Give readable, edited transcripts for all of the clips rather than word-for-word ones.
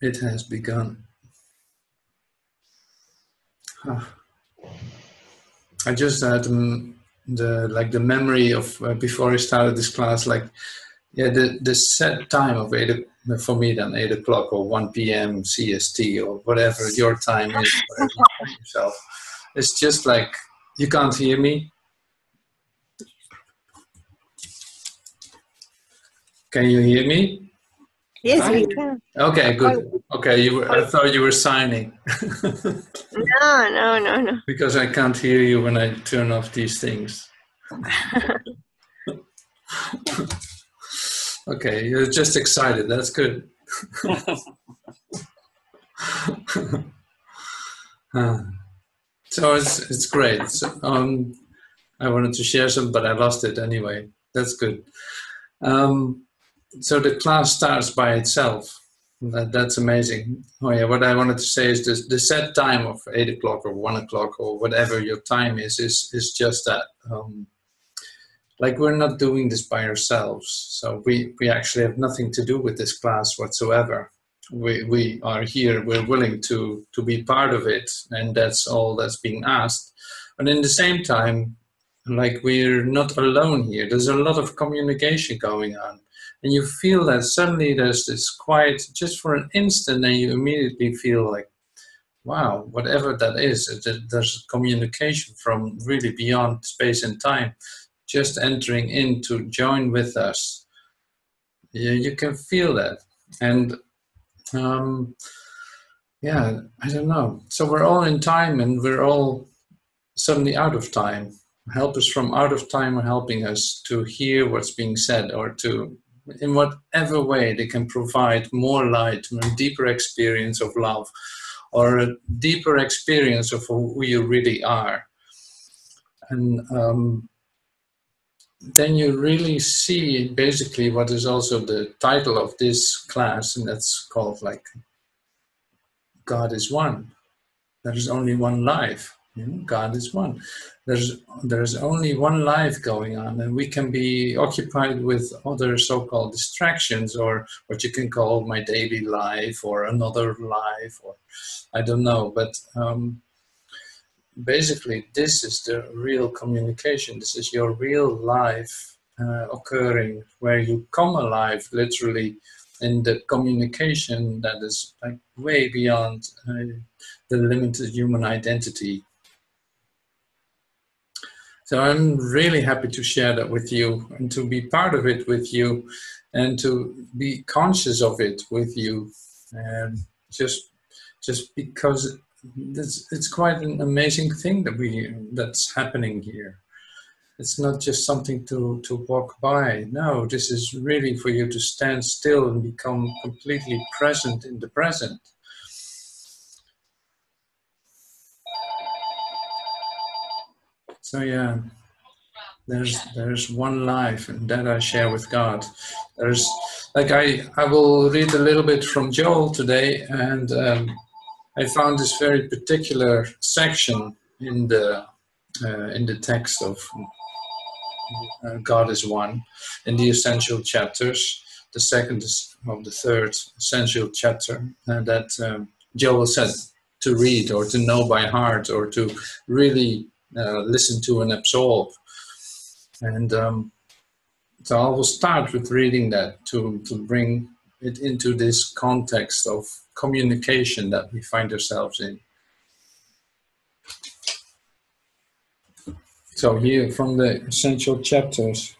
It has begun. I just had the memory of before I started this class, like, yeah, the set time of for me then 8 o'clock or 1 p.m. CST or whatever your time is, whatever you call yourself. It's just like, you can't hear me. Can you hear me? Yes, we can. Okay, good. Okay, I thought you were signing. No. Because I can't hear you when I turn off these things. Okay, you're just excited. That's good. So it's great. So, I wanted to share some, but I lost it anyway. That's good. So the class starts by itself. That's amazing. Oh yeah, what I wanted to say is this, the set time of 8 o'clock or 1 o'clock or whatever your time is just that. Like, we're not doing this by ourselves. So we actually have nothing to do with this class whatsoever. We are here, we're willing to be part of it, and that's all that's being asked. But in the same time, like, we're not alone here. There's a lot of communication going on. And you feel that suddenly there's this quiet, just for an instant, and you immediately feel like, wow, whatever that is, there's communication from really beyond space and time, just entering in to join with us. You can feel that. And yeah, I don't know. So we're all in time, and we're all suddenly out of time. Helpers from out of time are helping us to hear what's being said, or to, in whatever way they can provide more light, a deeper experience of love, or a deeper experience of who you really are. And then you really see basically what is also the title of this class, and that's called, like, God is one. There is only one life. You know, God is one. There's only one life going on, and we can be occupied with other so-called distractions, or what you can call my daily life, or another life, or I don't know. But basically, this is the real communication. This is your real life occurring, where you come alive, literally, in the communication that is, like, way beyond the limited human identity. So I'm really happy to share that with you, and to be part of it with you, and to be conscious of it with you, and just because it's quite an amazing thing that's happening here. It's not just something to walk by. No, this is really for you to stand still and become completely present in the present. So yeah, there's one life, and that I share with God. There's, like, I will read a little bit from Joel today, and I found this very particular section in the text of God is one, in the essential chapters, the second of the third essential chapter, that Joel said to read, or to know by heart, or to really listen to and absorb. And so I will start with reading that to bring it into this context of communication that we find ourselves in. So here from the essential chapters.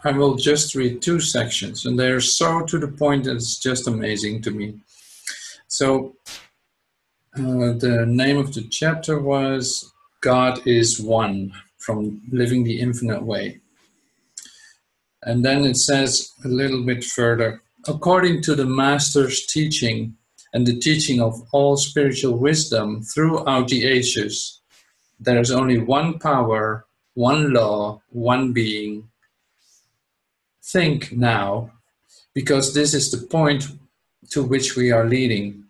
I will just read 2 sections, and they're so to the point that it's just amazing to me. So the name of the chapter was God is One, from Living the Infinite Way. And then it says a little bit further, according to the Master's teaching and the teaching of all spiritual wisdom throughout the ages, there is only one power, one law, one being. Think now, because this is the point to which we are leading.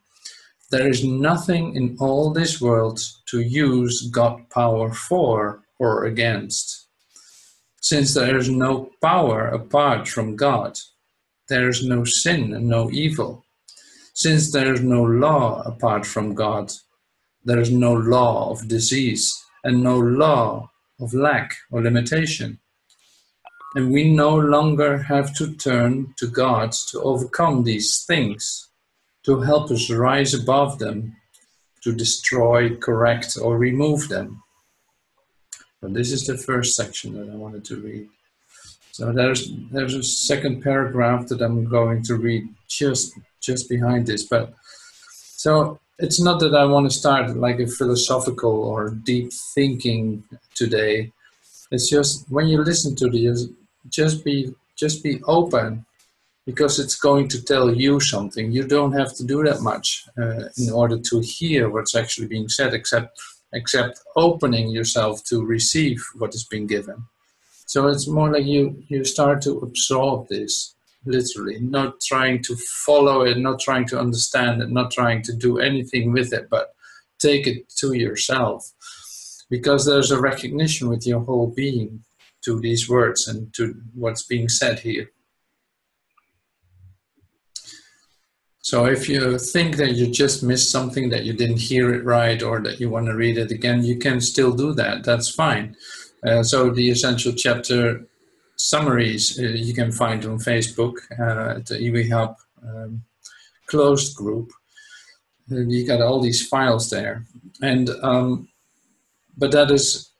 There is nothing in all this world to use God power for or against. Since there is no power apart from God, there is no sin and no evil. Since there is no law apart from God, there is no law of disease and no law of lack or limitation. And we no longer have to turn to God to overcome these things, to help us rise above them, to destroy, correct, or remove them. But this is the first section that I wanted to read. So there's a second paragraph that I'm going to read just behind this. But so it's not that I want to start like a philosophical or deep thinking today. It's just when you listen to this, just be open, because it's going to tell you something. You don't have to do that much in order to hear what's actually being said, except opening yourself to receive what is being given. So it's more like you start to absorb this, literally, not trying to follow it, not trying to understand it, not trying to do anything with it, but take it to yourself. Because there's a recognition with your whole being to these words and to what's being said here. So if you think that you just missed something, that you didn't hear it right, or that you want to read it again, you can still do that. That's fine. So the Essential Chapter summaries you can find on Facebook at the EW Hub closed group. You got all these files there, and but that is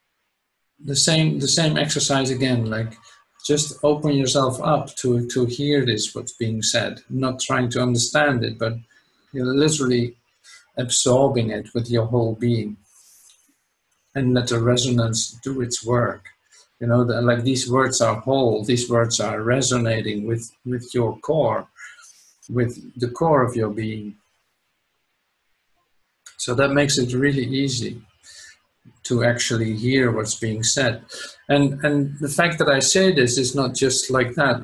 the same exercise again. Like, just open yourself up to hear this, what's being said. Not trying to understand it, but you're literally absorbing it with your whole being. And let the resonance do its work. You know, like these words are whole, these words are resonating with your core, with the core of your being. So that makes it really easy to actually hear what's being said. And the fact that I say this is not just like that.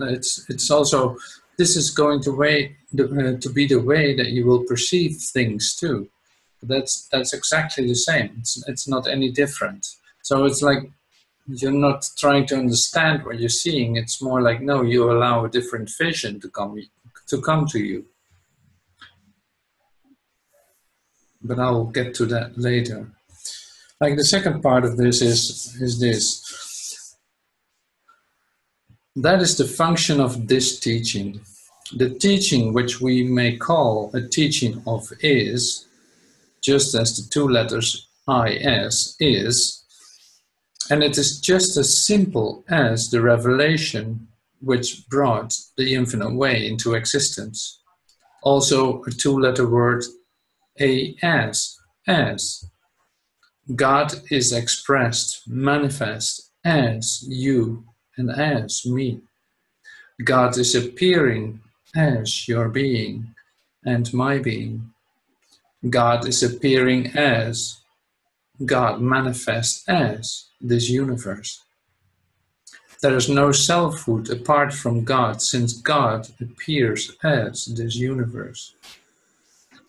It's also, this is going to be the way that you will perceive things too. That's exactly the same. It's not any different. So it's like you're not trying to understand what you're seeing. It's more like, no, you allow a different vision to come to you. But I'll get to that later. Like the second part of this is this. That is the function of this teaching. The teaching, which we may call a teaching of is, just as the two letters is, and it is just as simple as the revelation which brought the infinite way into existence. Also a two-letter word, as. God is expressed, manifest as you and as me. God is appearing as your being and my being. God is appearing as, God manifests as this universe. There is no selfhood apart from God, since God appears as this universe.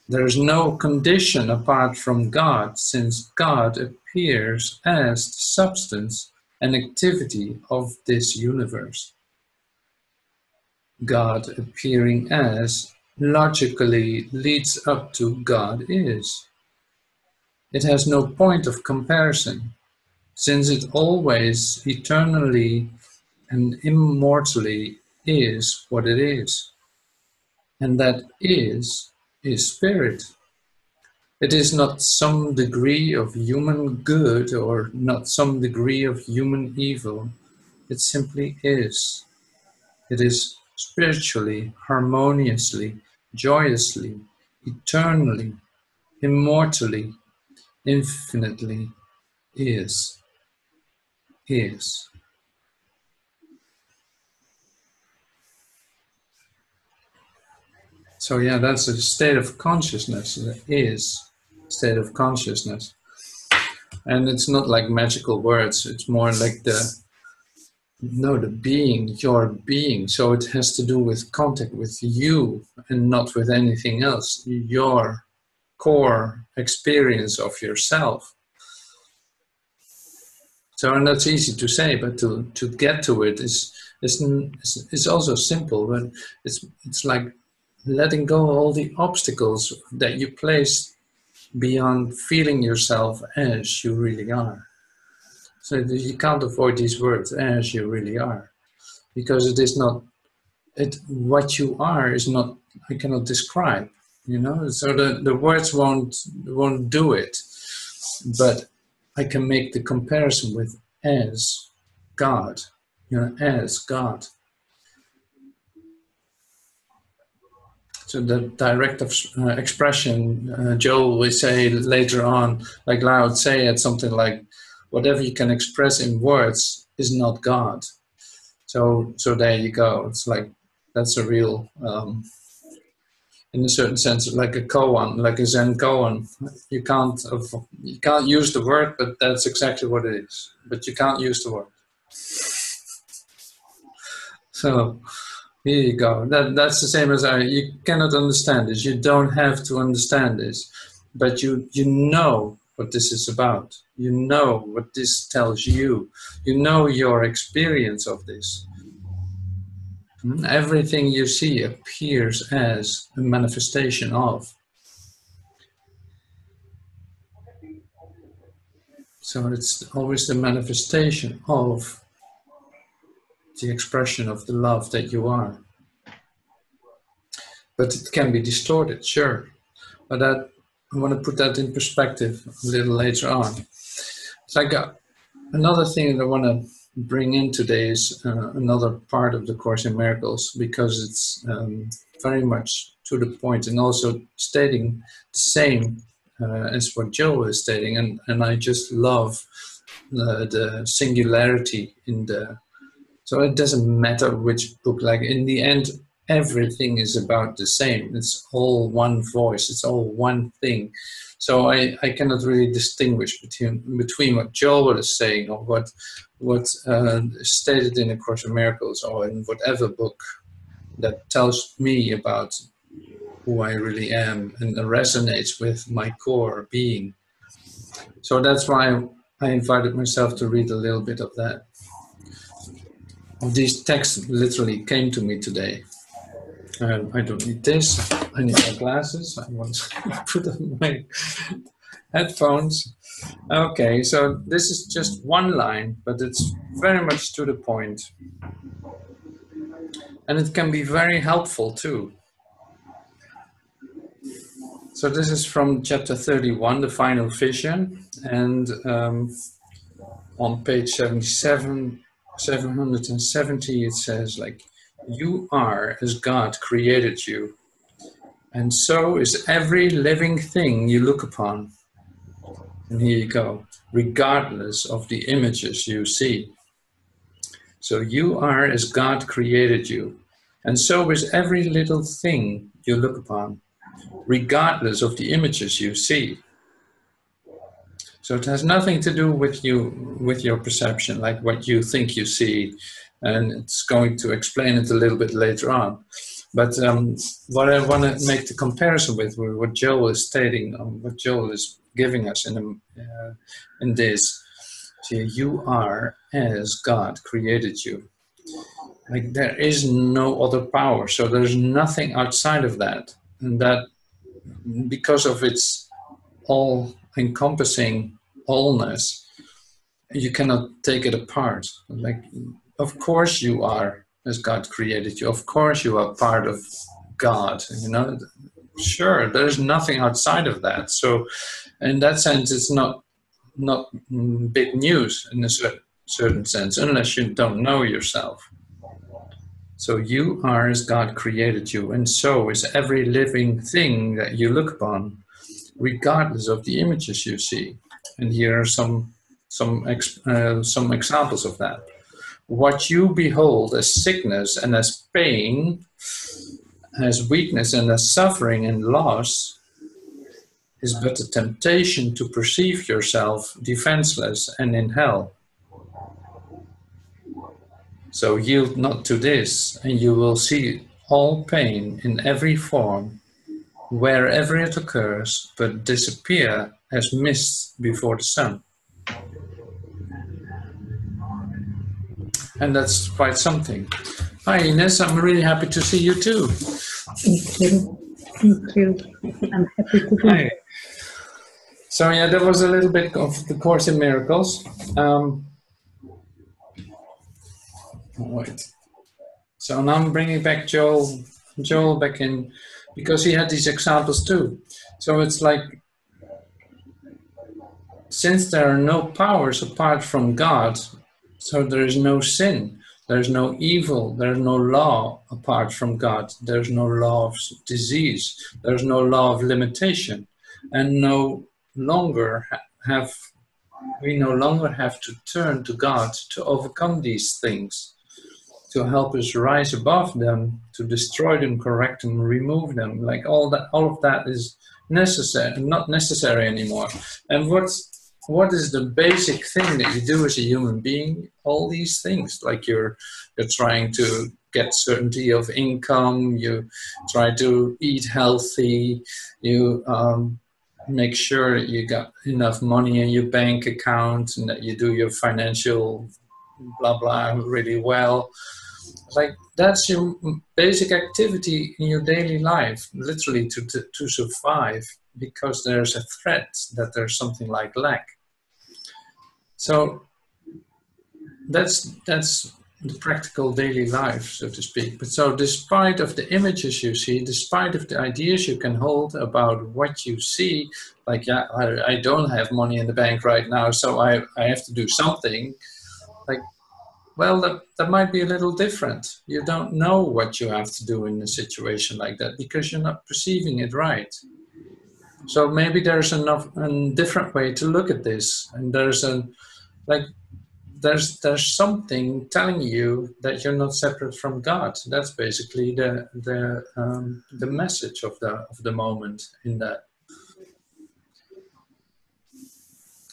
There is no condition apart from God, since God appears as the substance and activity of this universe. God appearing as logically leads up to God is. It has no point of comparison, since it always, eternally, and immortally is what it is. And that is spirit. It is not some degree of human good or not some degree of human evil. It simply is. It is spiritually, harmoniously, joyously, eternally, immortally, infinitely is. So yeah, that's a state of consciousness. It is state of consciousness. And it's not like magical words. It's more like the being, your being. So it has to do with contact with you and not with anything else. Your core experience of yourself. So, and that's easy to say, but to get to it is also simple. But it's like letting go of all the obstacles that you place beyond feeling yourself as you really are. So you can't avoid these words, as you really are, because it is not, what you are is not, I cannot describe, you know, so the words won't do it, but I can make the comparison with as God, you know, as God. So the direct expression, Joel will say later on, like Lao Tse had something like, whatever you can express in words is not God. So there you go. It's like, that's a real, in a certain sense, like a koan, like a Zen koan. You can't use the word, but that's exactly what it is. But you can't use the word. So here you go. That's the same as you cannot understand this. You don't have to understand this, but you know what this is about. You know what this tells you. You know your experience of this. Everything you see appears as a manifestation of. So it's always the manifestation of the expression of the love that you are. But it can be distorted, sure. But I want to put that in perspective a little later on. It's like another thing that I want to bring in today is another part of the Course in Miracles, because it's very much to the point and also stating the same as what Joe is stating. And I just love the singularity in the... So it doesn't matter which book, like in the end, everything is about the same. It's all one voice, it's all one thing. So I cannot really distinguish between what Joel is saying or what is stated in A Course in Miracles or in whatever book that tells me about who I really am and resonates with my core being. So that's why I invited myself to read a little bit of that. These texts literally came to me today. I don't need this. I need my glasses. I want to put on my headphones. Okay, so this is just one line, but it's very much to the point. And it can be very helpful too. So this is from chapter 31, The Final Vision. And on page 770, it says, like, you are as God created you, and so is every living thing you look upon. And here you go, regardless of the images you see. So you are as God created you, and so is every little thing you look upon, regardless of the images you see. So it has nothing to do with your perception, like what you think you see, and it's going to explain it a little bit later on. But what I want to make the comparison with what Joel is stating, what Joel is giving us in this. So you are as God created you. Like there is no other power, so there's nothing outside of that, and that because of its all-encompassing allness, you cannot take it apart. Like, of course you are as God created you. Of course you are part of God. You know, sure, there's nothing outside of that. So, in that sense, it's not big news in a certain sense, unless you don't know yourself. So you are as God created you, and so is every living thing that you look upon, regardless of the images you see. And here are some examples of that. What you behold as sickness and as pain, as weakness and as suffering and loss, is but a temptation to perceive yourself defenseless and in hell. So yield not to this, and you will see all pain in every form wherever it occurs, but disappear as mist before the sun. And that's quite something. Hi Ines, I'm really happy to see you too. Thank you. Thank you. I'm happy to be here. So yeah, that was a little bit of the Course in Miracles. Wait. So now I'm bringing back Joel back in, because he had these examples too. So it's like, since there are no powers apart from God, so there is no sin, there's no evil, there's no law apart from God, there's no law of disease, there's no law of limitation, and we no longer have to turn to God to overcome these things, to help us rise above them, to destroy them, correct them, remove them. Like all of that is necessary, not necessary anymore. And what is the basic thing that you do as a human being? All these things, like you're trying to get certainty of income, you try to eat healthy, you make sure that you got enough money in your bank account and that you do your financial blah blah really well. Like that's your basic activity in your daily life, literally to survive, because there's a threat that there's something like lack. So that's the practical daily life, so to speak. But so despite of the images you see, despite of the ideas you can hold about what you see, like, yeah, I don't have money in the bank right now, so I have to do something. Like, well, that might be a little different. You don't know what you have to do in a situation like that because you're not perceiving it right. So maybe there's a different way to look at this, and there's something telling you that you're not separate from God. That's basically the message of the moment in that.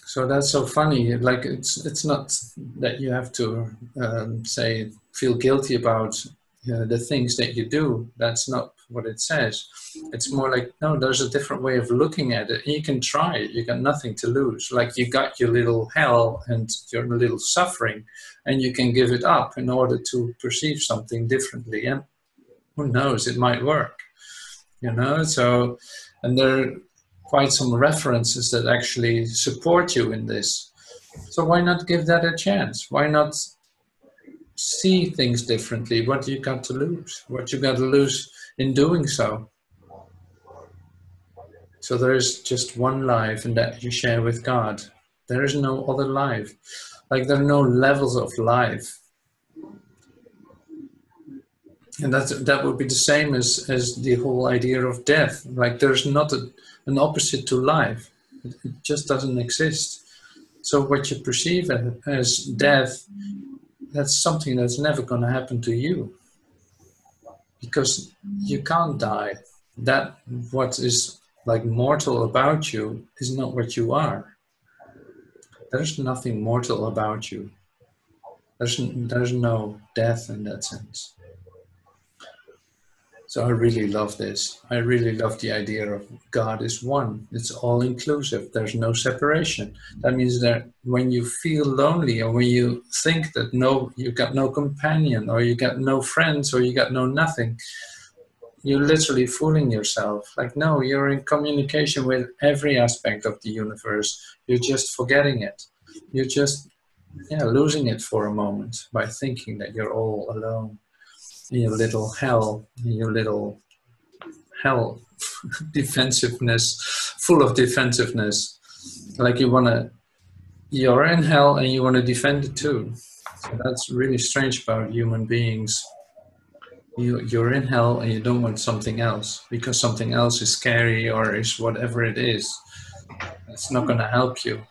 So that's so funny. Like it's not that you have to feel guilty about the things that you do. That's not what it says. It's more like, no, there's a different way of looking at it. And you can try it. You got nothing to lose. Like you got your little hell and your little suffering, and you can give it up in order to perceive something differently. And who knows, it might work. So, and there quite some references that actually support you in this. So why not give that a chance? Why not see things differently? What you got to lose? What you got to lose in doing so? So there is just one life, and that you share with God. There is no other life. Like there are no levels of life. And that would be the same as the whole idea of death. Like there's not an opposite to life. It just doesn't exist. So what you perceive as death, that's something that's never going to happen to you. Because you can't die. That what is like mortal about you is not what you are. There's nothing mortal about you. There's no death in that sense. So I really love this. I really love the idea of God is one. It's all inclusive. There's no separation. That means that when you feel lonely, or when you think that you got no companion, or you got no friends, or you got no nothing, you're literally fooling yourself. Like, no, you're in communication with every aspect of the universe. You're just forgetting it. You're just losing it for a moment by thinking that you're all alone. In your little hell, defensiveness, full of defensiveness. Like you're in hell and you want to defend it too. So that's really strange about human beings. You're in hell and you don't want something else because something else is scary or is whatever it is. It's not going to help you.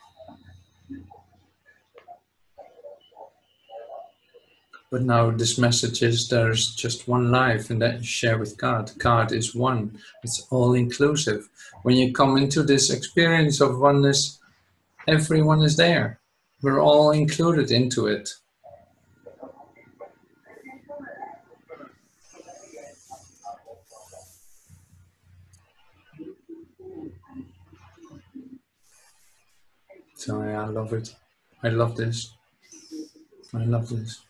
But now this message is there's just one life, and that you share with God. God is one. It's all inclusive. When you come into this experience of oneness, everyone is there. We're all included into it. So yeah, I love it. I love this. I love this.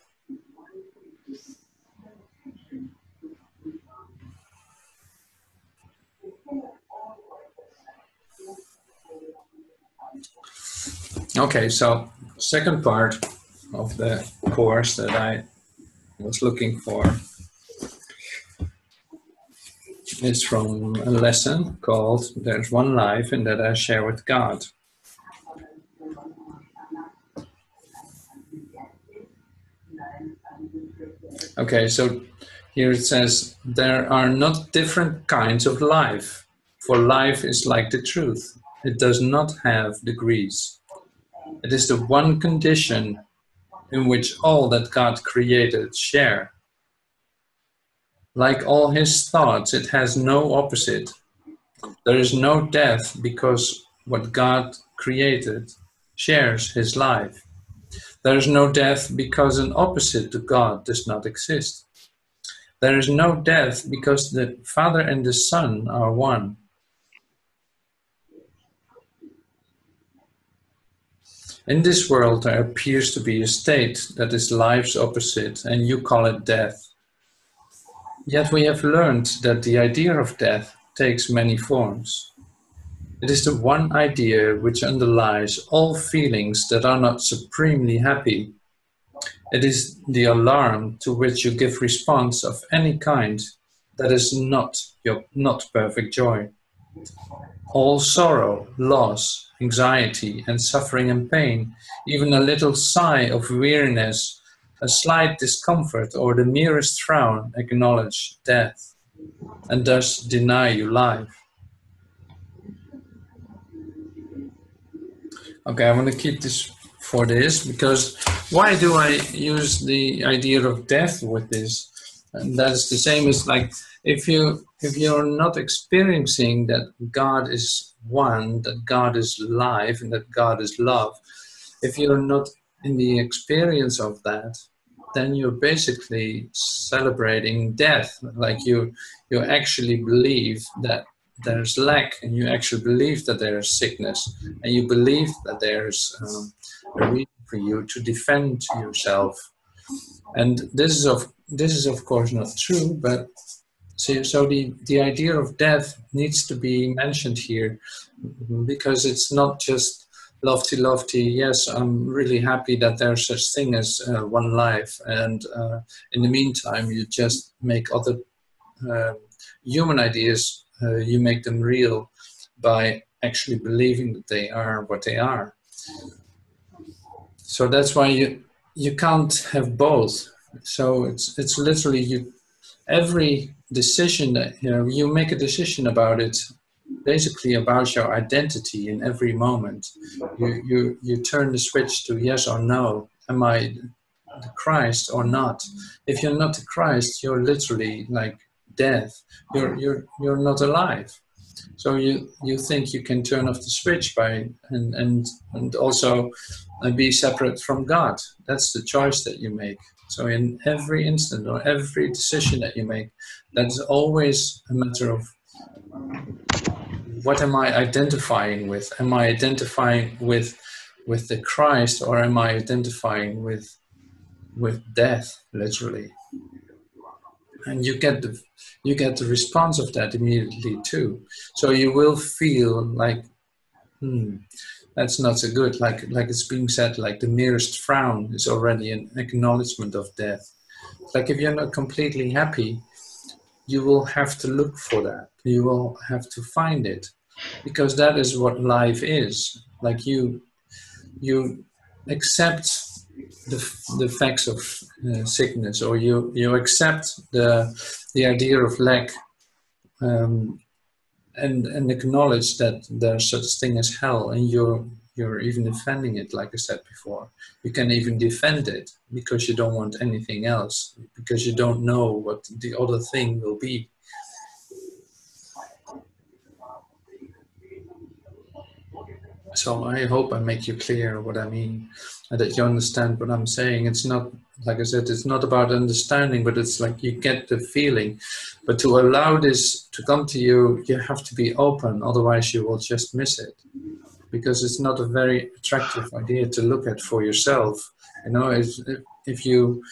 Okay, so second part of the course that I was looking for is from a lesson called There's One Life and That I Share with God. Okay, so here it says, there are not different kinds of life, for life is like the truth. It does not have degrees. It is the one condition in which all that God created share. Like all his thoughts, it has no opposite. There is no death because what God created shares his life. There is no death because an opposite to God does not exist. There is no death because the Father and the Son are one. In this world there appears to be a state that is life's opposite, and you call it death. Yet we have learned that the idea of death takes many forms. It is the one idea which underlies all feelings that are not supremely happy. It is the alarm to which you give response of any kind that is not perfect joy. All sorrow, loss, anxiety, and suffering and pain, even a little sigh of weariness, a slight discomfort, or the merest frown acknowledge death, and thus deny you life. Okay, I want to keep this for this, because why do I use the idea of death with this? And that's the same as like, if you're not experiencing that God is one, that God is life, and that God is love, if you're not in the experience of that, then you're basically celebrating death. Like you actually believe that there's lack, and you actually believe that there's sickness, and you believe that there's a reason for you to defend yourself. And this is of course not true, but so the idea of death needs to be mentioned here, because it's not just lofty, yes, I'm really happy that there's such thing as one life, and in the meantime you just make other human ideas, you make them real by actually believing that they are what they are. So that's why you can't have both. So it's literally every decision that you make a decision about it, basically about your identity in every moment. You turn the switch to yes or no. Am I the Christ or not? If you're not the Christ, you're literally like death. You're not alive. So you think you can turn off the switch by and also be separate from God. That's the choice that you make. So in every instant or every decision that you make, that's always a matter of what am I identifying with? Am I identifying with the Christ, or am I identifying with death, literally? And you get the response of that immediately too. So you will feel like, that's not so good. Like it's being said, like the merest frown is already an acknowledgement of death. Like if you're not completely happy, you will have to look for that. You will have to find it, because that is what life is. Like you accept the facts of sickness, or you accept the idea of lack, and acknowledge that there's such thing as hell, and you're even defending it. Like I said before, you can even defend it because you don't want anything else, because you don't know what the other thing will be. So I hope I make you clear what I mean, and that you understand what I'm saying. It's not, like I said, it's not about understanding, but it's like you get the feeling. But to allow this to come to you, you have to be open, otherwise you will just miss it. because it's not a very attractive idea to look at for yourself. You know, if you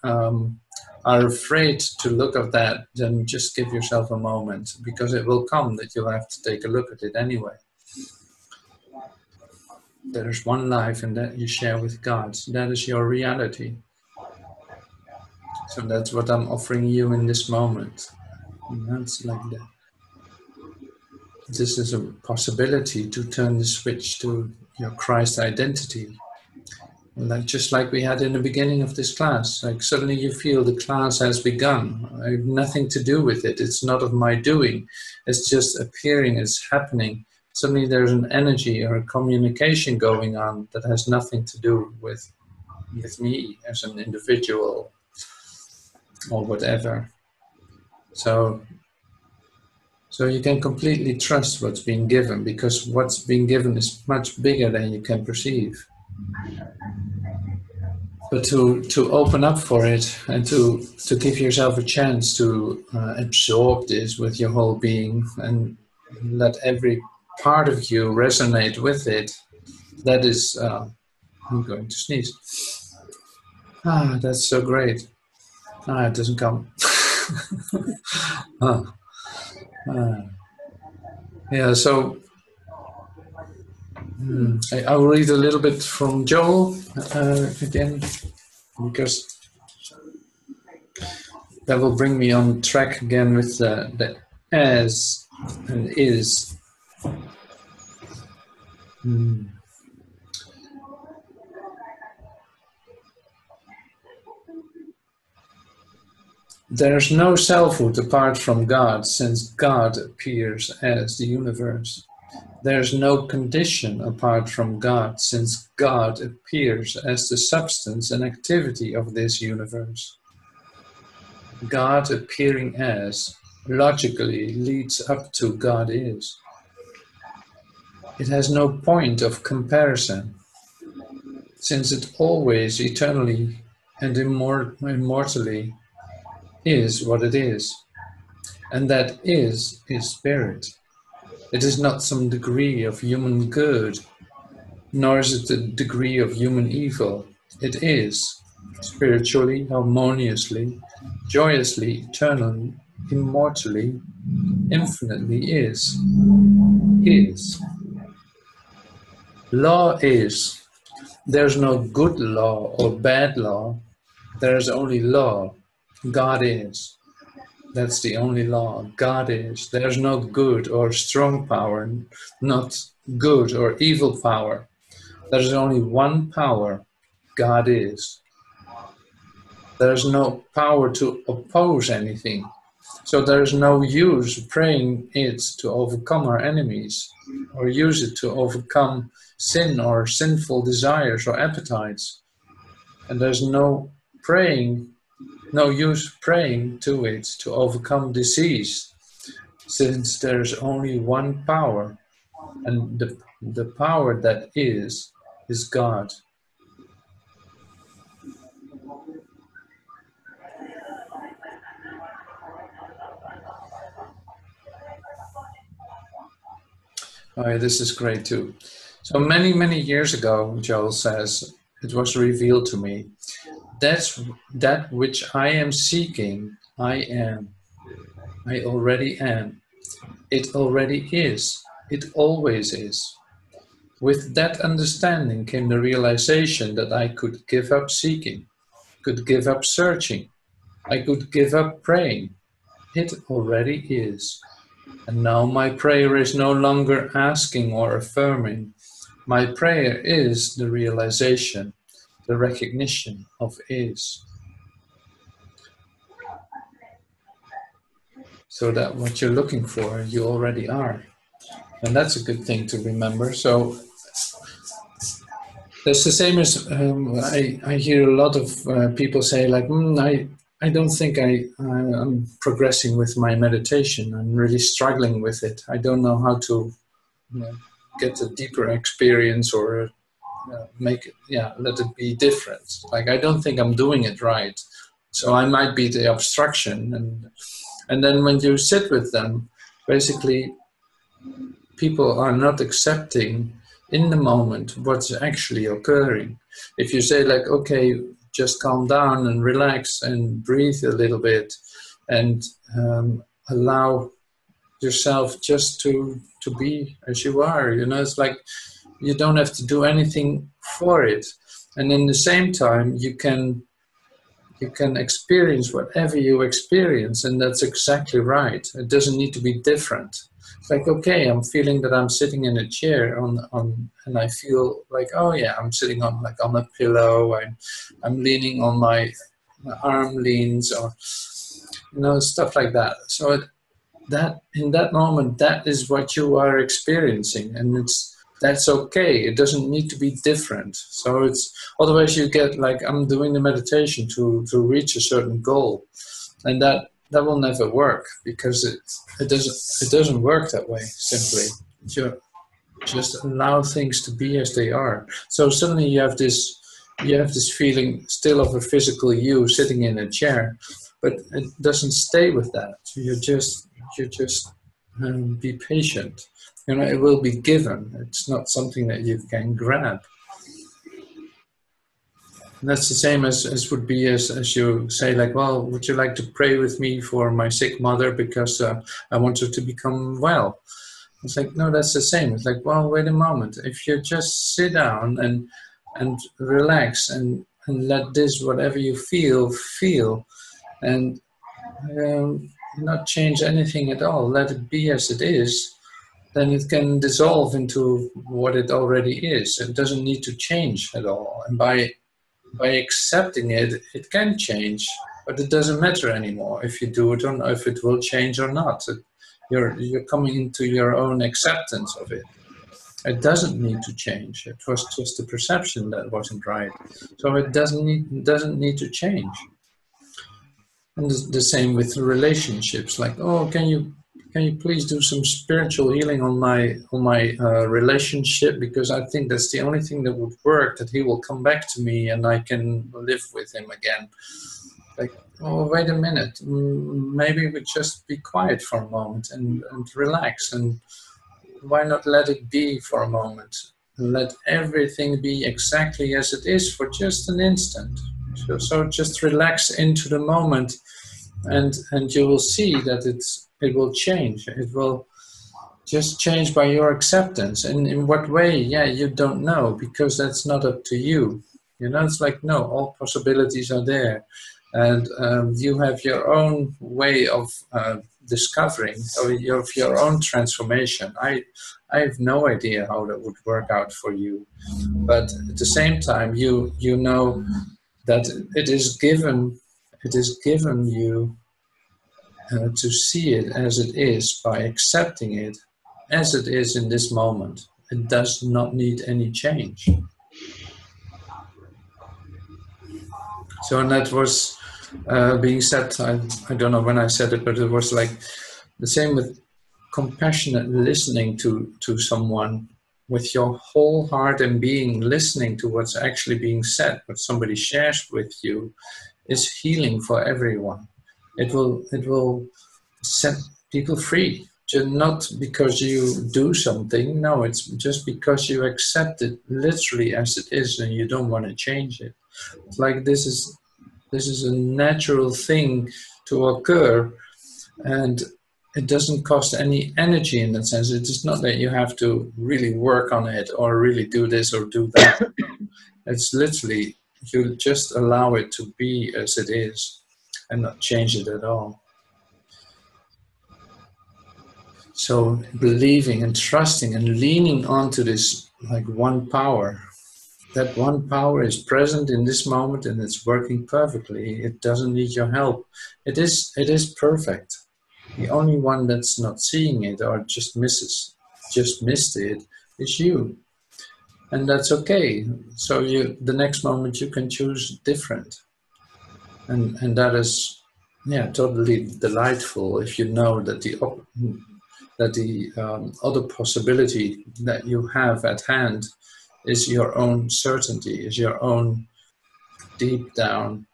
are afraid to look at that, then just give yourself a moment, because it will come that you'll have to take a look at it anyway. There's one life, and that you share with God. That is your reality. So that's what I'm offering you in this moment. And that's like that. This is a possibility to turn the switch to your Christ identity. Like just like we had in the beginning of this class, like suddenly you feel the class has begun. I have nothing to do with it. It's not of my doing. It's just appearing, it's happening. Suddenly there's an energy or a communication going on that has nothing to do with me as an individual or whatever. So you can completely trust what's being given, because what's being given is much bigger than you can perceive. But to open up for it and to give yourself a chance to absorb this with your whole being and let every part of you resonate with it, that is, I'm going to sneeze. That's so great. It doesn't come. Yeah, so I will read a little bit from Joel again, because that will bring me on track again with the as and is. There is no selfhood apart from God, since God appears as the universe. There is no condition apart from God, since God appears as the substance and activity of this universe. God appearing as logically leads up to God is. It has no point of comparison, since it always, eternally, and immortally is what it is, and that is spirit. It is not some degree of human good, nor is it a degree of human evil. It is, spiritually, harmoniously, joyously, eternally, immortally, infinitely is. Law is. There's no good law or bad law. There's only law. God is. That's the only law. God is. There's no good or strong power, not good or evil power. There's only one power. God is. There's no power to oppose anything. So there's no use praying it to overcome our enemies, or use it to overcome sin or sinful desires or appetites. And there's no use praying to it to overcome disease, since there's only one power, and the power that is God. Oh, yeah, this is great too. So many years ago, Joel says, it was revealed to me. That's that which I am seeking, I am. I already am. It already is. It always is. With that understanding came the realization that I could give up seeking, could give up searching. I could give up praying. It already is. And now my prayer is no longer asking or affirming. My prayer is the realization, the recognition of is. So that what you're looking for, you already are. And that's a good thing to remember. So that's the same as I hear a lot of people say like, I don't think I'm progressing with my meditation. I'm really struggling with it. I don't know how to get a deeper experience or make it, let it be different. Like, I don't think I'm doing it right. So I might be the obstruction. And then when you sit with them, basically people are not accepting in the moment what's actually occurring. If you say like, okay, just calm down and relax and breathe a little bit and allow yourself just to be as you are, it's like you don't have to do anything for it. And in the same time, you can experience whatever you experience, and that's exactly right. It doesn't need to be different. It's like, okay, I'm feeling that I'm sitting in a chair and I feel like, oh yeah, I'm sitting on a pillow. I'm leaning on my arm leans, or stuff like that. So that in that moment, that is what you are experiencing, and that's okay. It doesn't need to be different. So it's otherwise you get like, I'm doing the meditation to reach a certain goal, and that will never work, because it doesn't work that way. Simply, you just allow things to be as they are. So suddenly you have this feeling still of a physical you sitting in a chair, but it doesn't stay with that. You just be patient. It will be given. It's not something that you can grab. And that's the same as would be as you say, like, well, would you like to pray with me for my sick mother because I want her to become well? It's like, no, that's the same. It's like, well, wait a moment. If you just sit down and relax and let this, whatever you feel, and not change anything at all, let it be as it is, then it can dissolve into what it already is. It doesn't need to change at all. And by accepting it, it can change, but it doesn't matter anymore if you do it or not, if it will change or not. You're coming into your own acceptance of it. It doesn't need to change. It was just a perception that wasn't right. So it doesn't need to change. And the same with relationships. Like, oh, can you please do some spiritual healing on my relationship, because I think that's the only thing that would work, that he will come back to me and I can live with him again. Like, oh, wait a minute, maybe we just be quiet for a moment and relax, and why not let it be for a moment? Let everything be exactly as it is for just an instant. So just relax into the moment, and you will see that it will change. It will just change by your acceptance. And in what way? Yeah, you don't know, because that's not up to you. It's like, no, all possibilities are there. And you have your own way of discovering, or your own transformation. I have no idea how that would work out for you. But at the same time, you know that it is given you to see it as it is, by accepting it as it is in this moment. It does not need any change. So, and that was being said, I don't know when I said it, but it was like the same with compassionate listening to someone with your whole heart and being, listening to what's actually being said, what somebody shares with you, is healing for everyone. It will set people free. Just not because you do something. No, it's just because you accept it literally as it is, and you don't want to change it. It's like this is a natural thing to occur, and it doesn't cost any energy in that sense. It is not that you have to really work on it or really do this or do that. It's literally, you just allow it to be as it is and not change it at all. So believing and trusting and leaning onto this like one power. That one power is present in this moment and it's working perfectly. It doesn't need your help. It is perfect. The only one that's not seeing it or just missed it is you. And that's okay. So the next moment you can choose different. And that is, totally delightful if you know that the other possibility that you have at hand is your own certainty, is your own deep down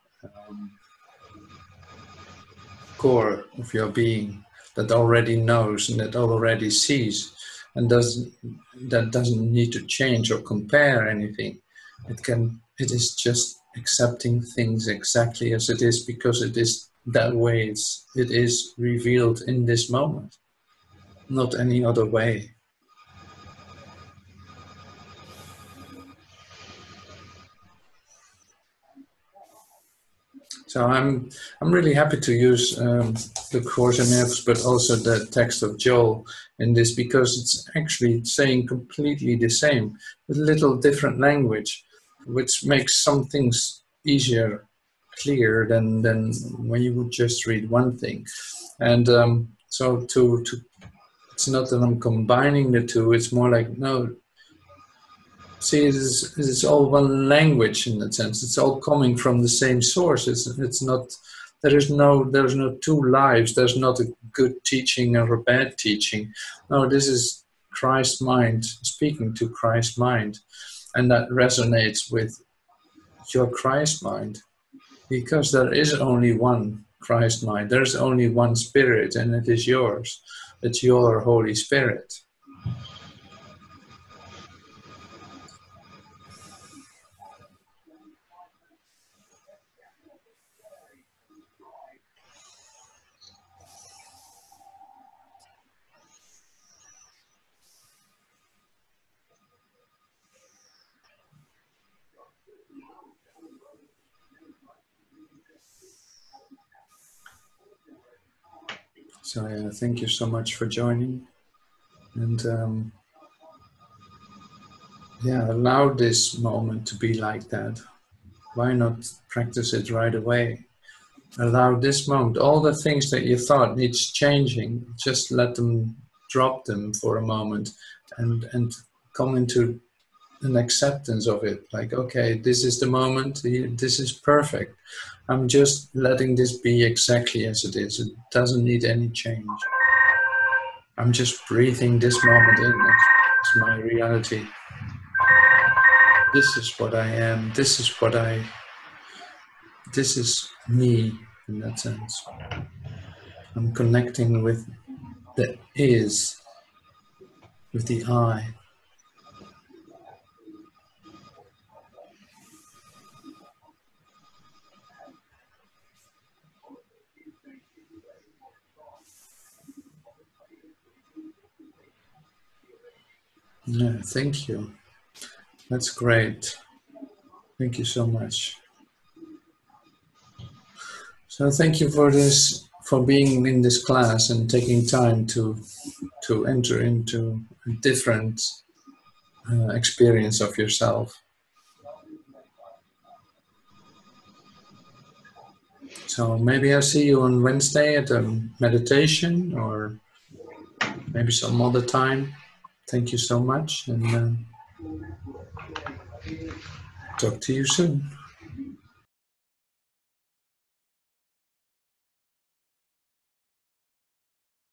core of your being that already knows and that already sees. and that doesn't need to change or compare anything. It is just accepting things exactly as it is, because it is that way. It is revealed in this moment, not any other way. So I'm really happy to use the Course in Miracles, but also the text of Joel in this, because it's actually saying completely the same, with a little different language, which makes some things easier, clear than when you would just read one thing. And so it's not that I'm combining the two. It's more like, no. See, it's all one language in that sense. It's all coming from the same source. It's not. There's no two lives. There's not a good teaching or a bad teaching. No, this is Christ's mind speaking to Christ's mind, and that resonates with your Christ mind, because there is only one Christ mind. There's only one Spirit, and it is yours. It's your Holy Spirit. So yeah, thank you so much for joining, and yeah, allow this moment to be like that. Why not practice it right away? Allow this moment, all the things that you thought needs changing, just let them, drop them for a moment, and come into an acceptance of it. Like, okay, this is the moment, this is perfect. I'm just letting this be exactly as it is. It doesn't need any change. I'm just breathing this moment in. It's my reality. This is what I am. This is me in that sense. I'm connecting with the is, with the I. Yeah, thank you. That's great. Thank you so much. So thank you for this, for being in this class and taking time to enter into a different experience of yourself. So maybe I'll see you on Wednesday at a meditation, or maybe some other time. Thank you so much, and talk to you soon.